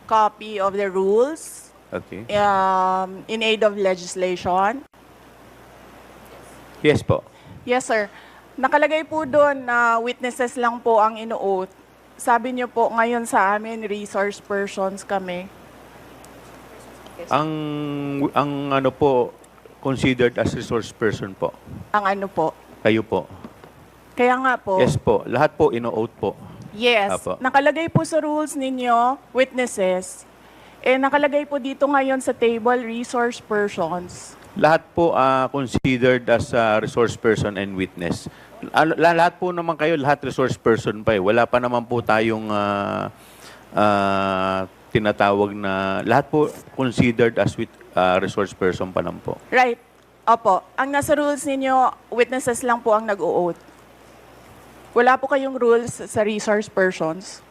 copy of the rules Okay. in aid of legislation. Yes po. Yes, sir. Nakalagay po doon na witnesses lang po ang ino-oath. Sabi niyo po ngayon sa amin, resource persons kami. Ang ano po, considered as resource person po. Ang ano po. Kayo po. Kaya nga po. Yes po. Lahat po ino-oath po. Yes. Apo. Nakalagay po sa rules ninyo, witnesses. Nakalagay po dito ngayon sa table, resource persons. Lahat po considered as resource person and witness. Lahat po naman kayo, lahat resource person pa eh. Wala pa naman po tayong tinatawag na, lahat po considered as resource person pa lang po. Right. Opo. Ang nasa rules ninyo, witnesses lang po ang nag-o-oath. Wala po kayong rules sa resource persons.